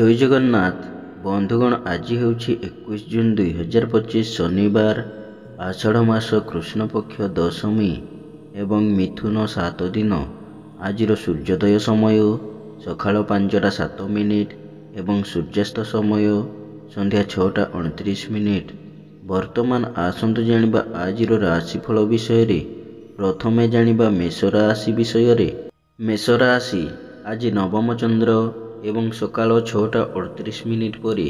ଜୟ ଜଗନ୍ନାଥ ବନ୍ଧୁଗଣ, ଆଜି ହେଉଛି 21 ଜୁନ୍ 2025 ଶନିବାର। ଆଷାଢ଼ ମାସ କୃଷ୍ଣପକ୍ଷ ଦଶମୀ ଏବଂ ମିଥୁନ 7 ଦିନ। ଆଜିର ସୂର୍ଯ୍ୟୋଦୟ ସମୟ ସକାଳ 5ଟା 7 ମିନିଟ୍ ଏବଂ ସୂର୍ଯ୍ୟାସ୍ତ ସମୟ ସନ୍ଧ୍ୟା 6ଟା 29 ମିନିଟ୍। ବର୍ତ୍ତମାନ ଆସନ୍ତୁ ଜାଣିବା ଆଜିର ରାଶିଫଳ ବିଷୟରେ। ପ୍ରଥମେ ଜାଣିବା ମେଷ ରାଶି ବିଷୟରେ। ମେଷ ରାଶି ଆଜି ନବମ ଚନ୍ଦ୍ର ଏବଂ ସକାଳ 6ଟା 38 ମିନିଟ୍ ପରେ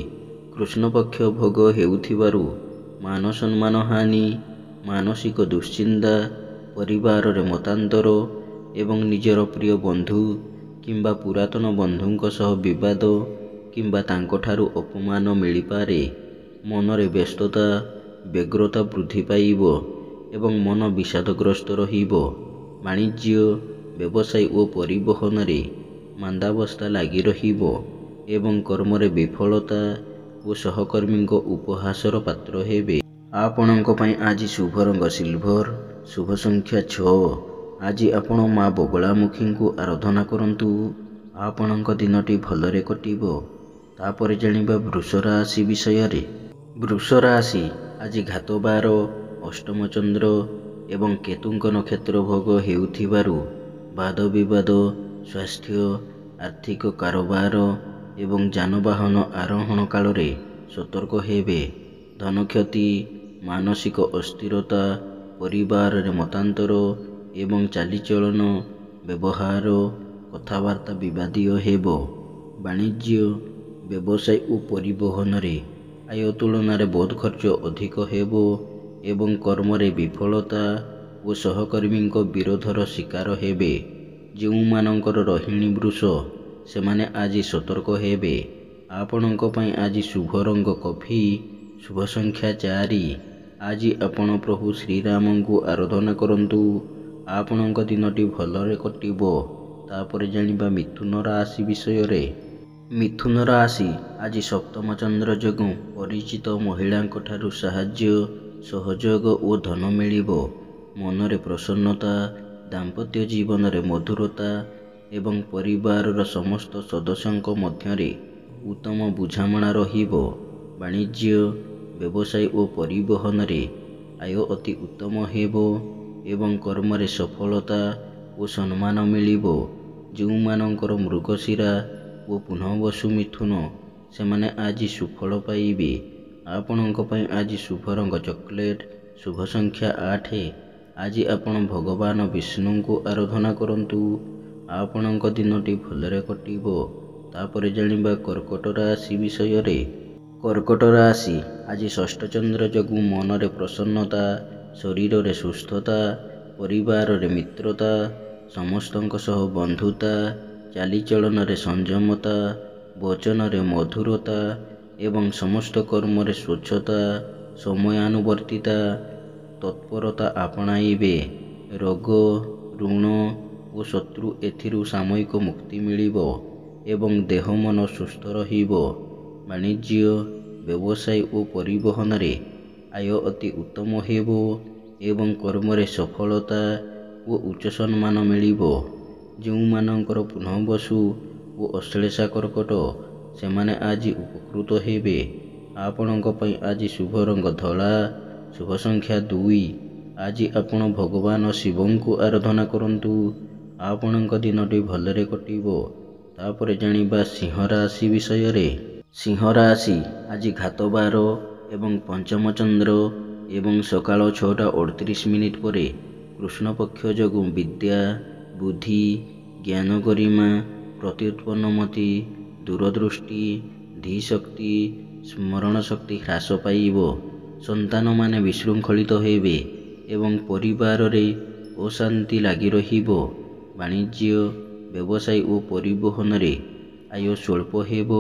କୃଷ୍ଣପକ୍ଷ ଭୋଗ ହେଉଥିବାରୁ ମାନ ସମ୍ମାନ ହାନି, ମାନସିକ ଦୁଶ୍ଚିନ୍ତା, ପରିବାରରେ ମତାନ୍ତର ଏବଂ ନିଜର ପ୍ରିୟ ବନ୍ଧୁ କିମ୍ବା ପୁରାତନ ବନ୍ଧୁଙ୍କ ସହ ବିବାଦ କିମ୍ବା ତାଙ୍କଠାରୁ ଅପମାନ ମିଳିପାରେ। ମନରେ ବ୍ୟସ୍ତତା, ବ୍ୟଗ୍ରତା ବୃଦ୍ଧି ପାଇବ ଏବଂ ମନ ବିଷାଦଗ୍ରସ୍ତ ରହିବ। ବାଣିଜ୍ୟ, ବ୍ୟବସାୟ ଓ ପରିବହନରେ ମାନ୍ଦାବସ୍ଥା ଲାଗି ରହିବ ଏବଂ କର୍ମରେ ବିଫଳତା ଓ ସହକର୍ମୀଙ୍କ ଉପହାସର ପାତ୍ର ହେବେ। ଆପଣଙ୍କ ପାଇଁ ଆଜି ଶୁଭ ରଙ୍ଗ ସିଲଭର, ଶୁଭ ସଂଖ୍ୟା 6। ଆଜି ଆପଣ ମା ବଗଳାମୁଖୀଙ୍କୁ ଆରାଧନା କରନ୍ତୁ। ଆପଣଙ୍କ ଦିନଟି ଭଲରେ କଟିବ। ତାପରେ ଜାଣିବା ବୃଷ ରାଶି ବିଷୟରେ। ବୃଷ ରାଶି ଆଜି ଘାତବାର, ଅଷ୍ଟମ ଚନ୍ଦ୍ର ଏବଂ କେତୁଙ୍କ ନକ୍ଷତ୍ର ଭୋଗ ହେଉଥିବାରୁ ବାଦ ବିବାଦ, ସ୍ୱାସ୍ଥ୍ୟ, ଆର୍ଥିକ କାରବାର ଏବଂ ଯାନବାହନ ଆରୋହଣ କାଳରେ ସତର୍କ ହେବେ। ଧନକ୍ଷତି, ମାନସିକ ଅସ୍ଥିରତା, ପରିବାରରେ ମତାନ୍ତର ଏବଂ ଚାଲିଚଳନ, ବ୍ୟବହାର, କଥାବାର୍ତ୍ତା ବିବାଦୀୟ ହେବ। ବାଣିଜ୍ୟ, ବ୍ୟବସାୟ ଓ ପରିବହନରେ ଆୟ ତୁଳନାରେ ବୋଧ ଖର୍ଚ୍ଚ ଅଧିକ ହେବ ଏବଂ କର୍ମରେ ବିଫଳତା ଓ ସହକର୍ମୀଙ୍କ ବିରୋଧର ଶିକାର ହେବେ। ଯେଉଁମାନଙ୍କର ରୋହିଣୀ ବୃଷ ସେମାନେ ଆଜି ସତର୍କ ହେବେ। ଆପଣଙ୍କ ପାଇଁ ଆଜି ଶୁଭ ରଙ୍ଗ କଫି, ଶୁଭ ସଂଖ୍ୟା 4। ଆଜି ଆପଣ ପ୍ରଭୁ ଶ୍ରୀରାମଙ୍କୁ ଆରାଧନା କରନ୍ତୁ। ଆପଣଙ୍କ ଦିନଟି ଭଲରେ କଟିବ। ତାପରେ ଜାଣିବା ମିଥୁନ ରାଶି ବିଷୟରେ। ମିଥୁନ ରାଶି ଆଜି ସପ୍ତମ ଚନ୍ଦ୍ର ଯୋଗୁଁ ପରିଚିତ ମହିଳାଙ୍କ ଠାରୁ ସାହାଯ୍ୟ, ସହଯୋଗ ଓ ଧନ ମିଳିବ। ମନରେ ପ୍ରସନ୍ନତା, ଦାମ୍ପତ୍ୟ ଜୀବନରେ ମଧୁରତା ଏବଂ ପରିବାରର ସମସ୍ତ ସଦସ୍ୟଙ୍କ ମଧ୍ୟରେ ଉତ୍ତମ ବୁଝାମଣା ରହିବ। ବାଣିଜ୍ୟ, ବ୍ୟବସାୟ ଓ ପରିବହନରେ ଆୟ ଅତି ଉତ୍ତମ ହେବ ଏବଂ କର୍ମରେ ସଫଳତା ଓ ସମ୍ମାନ ମିଳିବ। ଯେଉଁମାନଙ୍କର ମୃଗଶିରା ଓ ପୁନଃବସୁ ମିଥୁନ ସେମାନେ ଆଜି ସୁଫଳ ପାଇବେ। ଆପଣଙ୍କ ପାଇଁ ଆଜି ଶୁଭ ରଙ୍ଗ ଚକୋଲେଟ୍, ଶୁଭ ସଂଖ୍ୟା 8। ଆଜି ଆପଣ ଭଗବାନ ବିଷ୍ଣୁଙ୍କୁ ଆରାଧନା କରନ୍ତୁ। ଆପଣଙ୍କ ଦିନଟି ଭଲରେ କଟିବ। ତାପରେ ଜାଣିବା କର୍କଟ ରାଶି ବିଷୟରେ। କର୍କଟ ରାଶି ଆଜି ଷଷ୍ଠ ଚନ୍ଦ୍ର ଯୋଗୁଁ ମନରେ ପ୍ରସନ୍ନତା, ଶରୀରରେ ସୁସ୍ଥତା, ପରିବାରରେ ମିତ୍ରତା, ସମସ୍ତଙ୍କ ସହ ବନ୍ଧୁତା, ଚାଲିଚଳନରେ ସଂଯମତା, ବଚନରେ ମଧୁରତା ଏବଂ ସମସ୍ତ କର୍ମରେ ସ୍ୱଚ୍ଛତା, ସମୟାନୁବର୍ତ୍ତିତା, ତତ୍ପରତା ଆପଣାଇବେ। ରୋଗ, ଋଣ ଓ ଶତ୍ରୁ ଏଥିରୁ ସାମୟିକ ମୁକ୍ତି ମିଳିବ ଏବଂ ଦେହ ମନ ସୁସ୍ଥ ରହିବ। ବାଣିଜ୍ୟ, ବ୍ୟବସାୟ ଓ ପରିବହନରେ ଆୟ ଅତି ଉତ୍ତମ ହେବ ଏବଂ କର୍ମରେ ସଫଳତା ଓ ଉଚ୍ଚ ସମ୍ମାନ ମିଳିବ। ଯେଉଁମାନଙ୍କର ପୁନଃବସୁ ଓ ଅଶ୍ଳେଷା କର୍କଟ ସେମାନେ ଆଜି ଉପକୃତ ହେବେ। ଆପଣଙ୍କ ପାଇଁ ଆଜି ଶୁଭ ରଙ୍ଗ ଧଳା, ଶୁଭ ସଂଖ୍ୟା 2। ଆଜି ଆପଣ ଭଗବାନ ଶିବଙ୍କୁ ଆରାଧନା କରନ୍ତୁ। ଆପଣଙ୍କ ଦିନଟି ଭଲରେ କଟିବ। ତାପରେ ଜାଣିବା ସିଂହ ରାଶି ବିଷୟରେ। ସିଂହ ରାଶି ଆଜି ଘାତବାର ଏବଂ ପଞ୍ଚମ ଚନ୍ଦ୍ର ଏବଂ ସକାଳ 6ଟା 38 ମିନିଟ୍ ପରେ କୃଷ୍ଣପକ୍ଷ ଯୋଗୁଁ ବିଦ୍ୟା, ବୁଦ୍ଧି, ଜ୍ଞାନ ଗରିମା, ପ୍ରତ୍ୟୁତ୍ପନ୍ନମତି, ଦୂରଦୃଷ୍ଟି, ଧୀଶକ୍ତି, ସ୍ମରଣ ଶକ୍ତି ହ୍ରାସ ପାଇବ। ସନ୍ତାନମାନେ ବିଶୃଙ୍ଖଳିତ ହେବେ ଏବଂ ପରିବାରରେ ଅଶାନ୍ତି ଲାଗି ରହିବ। ବାଣିଜ୍ୟ, ବ୍ୟବସାୟ ଓ ପରିବହନରେ ଆୟ ସ୍ୱଳ୍ପ ହେବ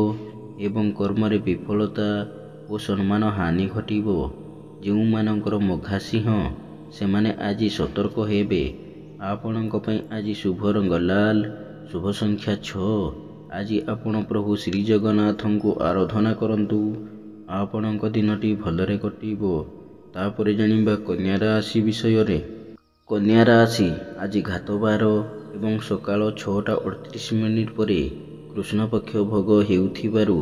ଏବଂ କର୍ମରେ ବିଫଳତା ଓ ସମ୍ମାନ ହାନି ଘଟିବ। ଯେଉଁମାନଙ୍କର ମଘାସିଂହ ସେମାନେ ଆଜି ସତର୍କ ହେବେ। ଆପଣଙ୍କ ପାଇଁ ଆଜି ଶୁଭ ରଙ୍ଗ ଲାଲ, ଶୁଭ ସଂଖ୍ୟା 6। ଆଜି ଆପଣ ପ୍ରଭୁ ଶ୍ରୀଜଗନ୍ନାଥଙ୍କୁ ଆରାଧନା କରନ୍ତୁ। ଆପଣଙ୍କ ଦିନଟି ଭଲରେ କଟିବ। ତାପରେ ଜାଣିବା କନ୍ୟା ରାଶି ବିଷୟରେ। କନ୍ୟା ରାଶି ଆଜି ଘାତବାର ଏବଂ ସକାଳ 6ଟା 38 ମିନିଟ୍ ପରେ କୃଷ୍ଣପକ୍ଷ ଭୋଗ ହେଉଥିବାରୁ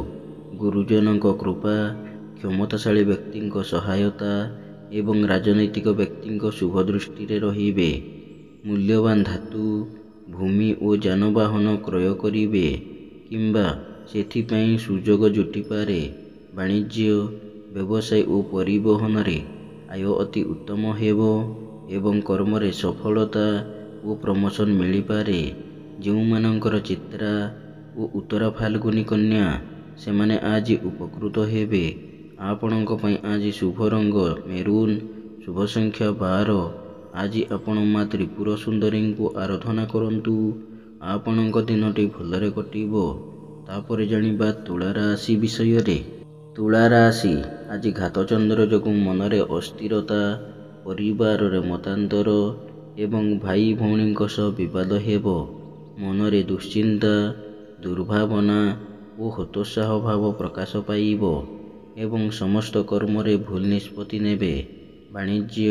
ଗୁରୁଜନଙ୍କ କୃପା, କ୍ଷମତାଶାଳୀ ବ୍ୟକ୍ତିଙ୍କ ସହାୟତା ଏବଂ ରାଜନୈତିକ ବ୍ୟକ୍ତିଙ୍କ ଶୁଭ ଦୃଷ୍ଟିରେ ରହିବେ। ମୂଲ୍ୟବାନ ଧାତୁ, ଭୂମି ଓ ଯାନବାହନ କ୍ରୟ କରିବେ କିମ୍ବା ସେଥିପାଇଁ ସୁଯୋଗ ଜୁଟିପାରେ। ବାଣିଜ୍ୟ, ବ୍ୟବସାୟ ଓ ପରିବହନରେ ଆୟ ଅତି ଉତ୍ତମ ହେବ ଏବଂ କର୍ମରେ ସଫଳତା ଓ ପ୍ରମୋଶନ ମିଳିପାରେ। ଯେଉଁମାନଙ୍କର ଚିତ୍ରା ଓ ଉତ୍ତରା ଫାଲ୍ଗୁନୀ କନ୍ୟା, ସେମାନେ ଆଜି ଉପକୃତ ହେବେ। ଆପଣଙ୍କ ପାଇଁ ଆଜି ଶୁଭ ରଙ୍ଗ ମେରୁନ୍, ଶୁଭ ସଂଖ୍ୟା 12। ଆଜି ଆପଣ ମା ତ୍ରିପୁର ସୁନ୍ଦରୀଙ୍କୁ ଆରାଧନା କରନ୍ତୁ। ଆପଣଙ୍କ ଦିନଟି ଭଲରେ କଟିବ। ତାପରେ ଜାଣିବା ତୁଳା ରାଶି ବିଷୟରେ। ତୁଳା ରାଶି ଆଜି ଘାତଚନ୍ଦ୍ର ଯୋଗୁଁ ମନରେ ଅସ୍ଥିରତା, ପରିବାରରେ ମତାନ୍ତର ଏବଂ ଭାଇ ଭଉଣୀଙ୍କ ସହ ବିବାଦ ହେବ। ମନରେ ଦୁଶ୍ଚିନ୍ତା, ଦୁର୍ଭାବନା ଓ ହତୋତ୍ସାହ ଭାବ ପ୍ରକାଶ ପାଇବ ଏବଂ ସମସ୍ତ କର୍ମରେ ଭୁଲ ନିଷ୍ପତ୍ତି ନେବେ। ବାଣିଜ୍ୟ,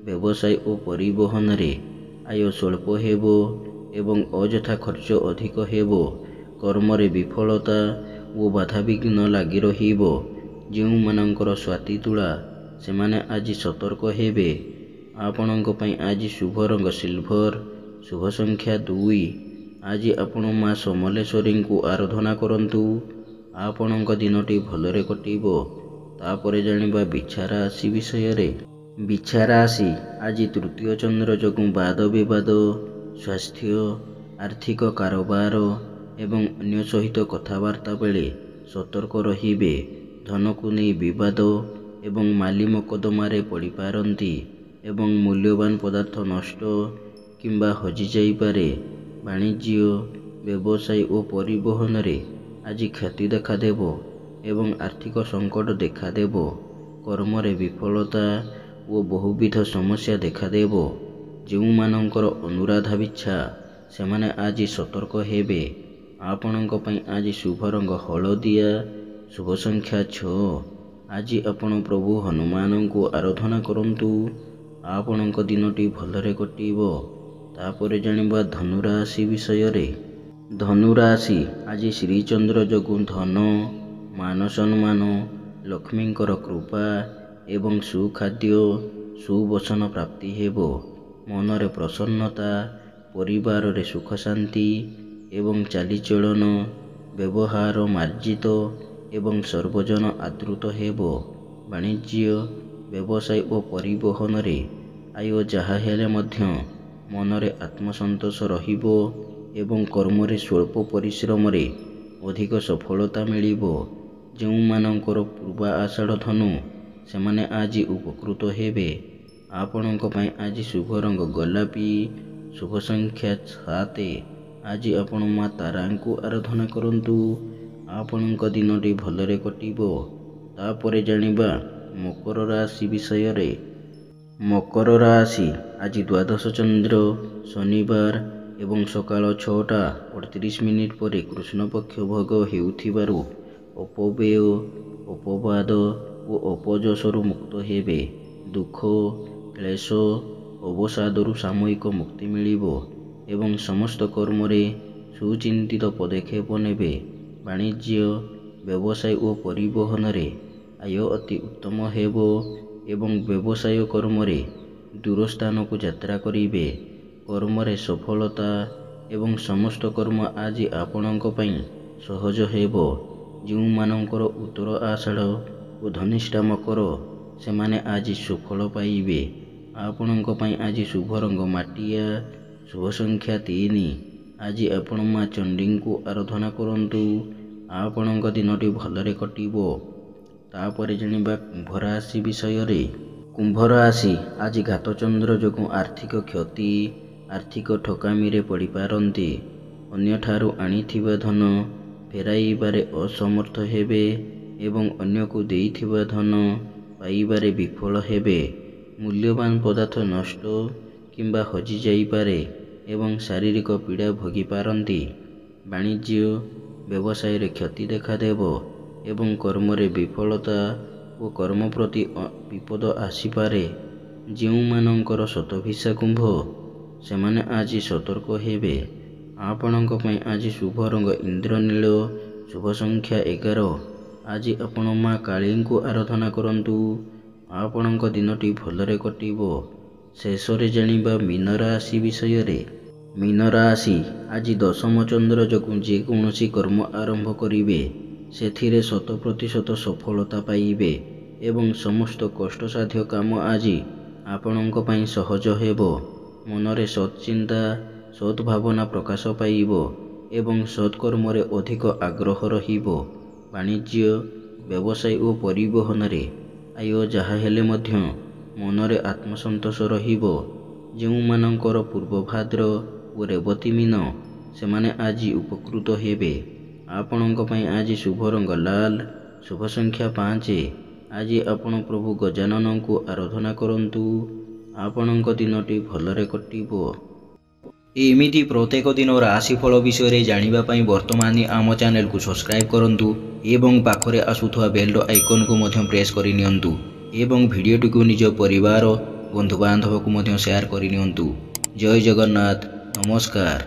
ବ୍ୟବସାୟ ଓ ପରିବହନରେ ଆୟ ସ୍ୱଳ୍ପ ହେବ ଏବଂ ଅଯଥା ଖର୍ଚ୍ଚ ଅଧିକ ହେବ। କର୍ମରେ ବିଫଳତା ଓ ବାଧାବିଘ୍ନ ଲାଗି ରହିବ। ଯେଉଁମାନଙ୍କର ସ୍ୱାତି ତୁଳା, ସେମାନେ ଆଜି ସତର୍କ ହେବେ। ଆପଣଙ୍କ ପାଇଁ ଆଜି ଶୁଭ ରଙ୍ଗ ସିଲଭର, ଶୁଭ ସଂଖ୍ୟା 2। ଆଜି ଆପଣ ମା ସମଲେଶ୍ୱରୀଙ୍କୁ ଆରାଧନା କରନ୍ତୁ। ଆପଣଙ୍କ ଦିନଟି ଭଲରେ କଟିବ। ତାପରେ ଜାଣିବା ବିଛା ରାଶି ବିଷୟରେ। ବିଛା ରାଶି ଆଜି ତୃତୀୟ ଚନ୍ଦ୍ର ଯୋଗୁଁ ବାଦ ବିବାଦ, ସ୍ୱାସ୍ଥ୍ୟ, ଆର୍ଥିକ କାରବାର ଏବଂ ଅନ୍ୟ ସହିତ କଥାବାର୍ତ୍ତା ବେଳେ ସତର୍କ ରହିବେ। ଧନକୁ ନେଇ ବିବାଦ ଏବଂ ମାଲି ମକଦ୍ଦମାରେ ପଡ଼ିପାରନ୍ତି ଏବଂ ମୂଲ୍ୟବାନ ପଦାର୍ଥ ନଷ୍ଟ କିମ୍ବା ହଜିଯାଇପାରେ। ବାଣିଜ୍ୟ, ବ୍ୟବସାୟ ଓ ପରିବହନରେ ଆଜି କ୍ଷତି ଦେଖାଦେବ ଏବଂ ଆର୍ଥିକ ସଙ୍କଟ ଦେଖାଦେବ। କର୍ମରେ ବିଫଳତା ଓ ବହୁବିଧ ସମସ୍ୟା ଦେଖାଦେବ। ଯେଉଁମାନଙ୍କର ଅନୁରାଧା ବିଛା, ସେମାନେ ଆଜି ସତର୍କ ହେବେ। ଆପଣଙ୍କ ପାଇଁ ଆଜି ଶୁଭ ରଙ୍ଗ ହଳଦିଆ, ଶୁଭ ସଂଖ୍ୟା 6। ଆଜି ଆପଣ ପ୍ରଭୁ ହନୁମାନଙ୍କୁ ଆରାଧନା କରନ୍ତୁ। ଆପଣଙ୍କ ଦିନଟି ଭଲରେ କଟିବ। ତାପରେ ଜାଣିବା ଧନୁ ରାଶି ବିଷୟରେ। ଧନୁ ରାଶି ଆଜି ଶ୍ରୀଚନ୍ଦ୍ର ଯୋଗୁଁ ଧନ, ମାନ ସମ୍ମାନ, ଲକ୍ଷ୍ମୀଙ୍କର କୃପା ଏବଂ ସୁଖାଦ୍ୟ, ସୁବସନ ପ୍ରାପ୍ତି ହେବ। ମନରେ ପ୍ରସନ୍ନତା, ପରିବାରରେ ସୁଖ ଶାନ୍ତି ଏବଂ ଚାଲିଚଳନ, ବ୍ୟବହାର ମାର୍ଜିତ ଏବଂ ସର୍ବଜନ ଆଦୃତ ହେବ। ବାଣିଜ୍ୟ, ବ୍ୟବସାୟ ଓ ପରିବହନରେ ଆୟ ଯାହା ହେଲେ ମଧ୍ୟ ମନରେ ଆତ୍ମସନ୍ତୋଷ ରହିବ ଏବଂ କର୍ମରେ ସ୍ୱଳ୍ପ ପରିଶ୍ରମରେ ଅଧିକ ସଫଳତା ମିଳିବ। ଯେଉଁମାନଙ୍କର ପୂର୍ବା ଆଷାଢ଼ ଧନୁ, ସେମାନେ ଆଜି ଉପକୃତ ହେବେ। ଆପଣଙ୍କ ପାଇଁ ଆଜି ଶୁଭ ରଙ୍ଗ ଗୋଲାପୀ, ଶୁଭ ସଂଖ୍ୟା 7। ଆଜି ଆପଣ ମା ତାରାଙ୍କୁ ଆରାଧନା କରନ୍ତୁ। ଆପଣଙ୍କ ଦିନଟି ଭଲରେ କଟିବ। ତାପରେ ଜାଣିବା ମକର ରାଶି ବିଷୟରେ। ମକର ରାଶି ଆଜି ଦ୍ୱାଦଶ ଚନ୍ଦ୍ର ଶନିବାର ଏବଂ ସକାଳ 6ଟା 38 ପରେ କୃଷ୍ଣପକ୍ଷ ଭୋଗ ହେଉଥିବାରୁ ଅପବ୍ୟୟ, ଅପବାଦ ଓ ଅପଯଶରୁ ମୁକ୍ତ ହେବେ। ଦୁଃଖ, କ୍ଲେଶ, ଅବସାଦରୁ ସାମୟିକ ମୁକ୍ତି ମିଳିବ ଏବଂ ସମସ୍ତ କର୍ମରେ ସୁଚିନ୍ତିତ ପଦକ୍ଷେପ ନେବେ। ବାଣିଜ୍ୟ, ବ୍ୟବସାୟ ଓ ପରିବହନରେ ଆୟ ଅତି ଉତ୍ତମ ହେବ ଏବଂ ବ୍ୟବସାୟ କର୍ମରେ ଦୂର ସ୍ଥାନକୁ ଯାତ୍ରା କରିବେ। କର୍ମରେ ସଫଳତା ଏବଂ ସମସ୍ତ କର୍ମ ଆଜି ଆପଣଙ୍କ ପାଇଁ ସହଜ ହେବ। ଯେଉଁମାନଙ୍କର ଉତ୍ତର ଆଷାଢ଼ ଓ ଧନିଷ୍ଠା ମକର, ସେମାନେ ଆଜି ସୁଫଳ ପାଇବେ। ଆପଣଙ୍କ ପାଇଁ ଆଜି ଶୁଭ ରଙ୍ଗ ମାଟିଆ, ଶୁଭ ସଂଖ୍ୟା 3। ଆଜି ଆପଣ ମା ଚଣ୍ଡୀଙ୍କୁ ଆରାଧନା କରନ୍ତୁ। ଆପଣଙ୍କ ଦିନଟି ଭଲରେ କଟିବ। ତାପରେ ଜାଣିବା କୁମ୍ଭ ରାଶି ବିଷୟରେ। କୁମ୍ଭ ରାଶି ଆଜି ଘାତଚନ୍ଦ୍ର ଯୋଗୁଁ ଆର୍ଥିକ କ୍ଷତି, ଆର୍ଥିକ ଠକାମିରେ ପଡ଼ିପାରନ୍ତି। ଅନ୍ୟଠାରୁ ଆଣିଥିବା ଧନ ଫେରାଇବାରେ ଅସମର୍ଥ ହେବେ ଏବଂ ଅନ୍ୟକୁ ଦେଇଥିବା ଧନ ପାଇବାରେ ବିଫଳ ହେବେ। ମୂଲ୍ୟବାନ ପଦାର୍ଥ ନଷ୍ଟ କିମ୍ବା ହଜିଯାଇପାରେ ଏବଂ ଶାରୀରିକ ପୀଡ଼ା ଭୋଗିପାରନ୍ତି। ବାଣିଜ୍ୟ, ବ୍ୟବସାୟରେ କ୍ଷତି ଦେଖାଦେବ ଏବଂ କର୍ମରେ ବିଫଳତା ଓ କର୍ମ ପ୍ରତି ବିପଦ ଆସିପାରେ। ଯେଉଁମାନଙ୍କର ଶତଭିଷା କୁମ୍ଭ, ସେମାନେ ଆଜି ସତର୍କ ହେବେ। ଆପଣଙ୍କ ପାଇଁ ଆଜି ଶୁଭ ରଙ୍ଗ ଇନ୍ଦ୍ରନୀଳ, ଶୁଭ ସଂଖ୍ୟା 11। ଆଜି ଆପଣ ମା କାଳୀଙ୍କୁ ଆରାଧନା କରନ୍ତୁ। ଆପଣଙ୍କ ଦିନଟି ଭଲରେ କଟିବ। ଶେଷରେ ଜାଣିବା ମୀନ ରାଶି ବିଷୟରେ। ମୀନ ରାଶି ଆଜି ଦଶମ ଚନ୍ଦ୍ର ଯୋଗୁଁ ଯେକୌଣସି କର୍ମ ଆରମ୍ଭ କରିବେ ସେଥିରେ 100% ସଫଳତା ପାଇବେ ଏବଂ ସମସ୍ତ କଷ୍ଟସାଧ୍ୟ କାମ ଆଜି ଆପଣଙ୍କ ପାଇଁ ସହଜ ହେବ। ମନରେ ସତ୍‌ଚିନ୍ତା, ସଦ୍‌ଭାବନା ପ୍ରକାଶ ପାଇବ ଏବଂ ସତ୍‌କର୍ମରେ ଅଧିକ ଆଗ୍ରହ ରହିବ। ବାଣିଜ୍ୟ, ବ୍ୟବସାୟ ଓ ପରିବହନରେ ଆୟ ଯାହା ହେଲେ ମଧ୍ୟ ମନରେ ଆତ୍ମସନ୍ତୋଷ ରହିବ। ଯେଉଁମାନଙ୍କର ପୂର୍ବଭାଦ୍ର ଓ ରେବତୀ ମୀନ, ସେମାନେ ଆଜି ଉପକୃତ ହେବେ। ଆପଣଙ୍କ ପାଇଁ ଆଜି ଶୁଭ ରଙ୍ଗ ଲାଲ, ଶୁଭ ସଂଖ୍ୟା 5। ଆଜି ଆପଣ ପ୍ରଭୁ ଗଜାନନଙ୍କୁ ଆରାଧନା କରନ୍ତୁ। ଆପଣଙ୍କ ଦିନଟି ଭଲରେ କଟିବ। ଏମିତି ପ୍ରତ୍ୟେକ ଦିନ ରାଶିଫଳ ବିଷୟରେ ଜାଣିବା ପାଇଁ ବର୍ତ୍ତମାନ ଆମ ଚ୍ୟାନେଲକୁ ସବସ୍କ୍ରାଇବ୍ କରନ୍ତୁ ଏବଂ ପାଖରେ ଆସୁଥିବା ବେଲ୍ ଆଇକନ୍କୁ ମଧ୍ୟ ପ୍ରେସ୍ କରିନିଅନ୍ତୁ ଏବଂ ଭିଡ଼ିଓଟିକୁ ନିଜ ପରିବାର, ବନ୍ଧୁବାନ୍ଧବକୁ ମଧ୍ୟ ସେୟାର କରିନିଅନ୍ତୁ। ଜୟ ଜଗନ୍ନାଥ। ନମସ୍କାର।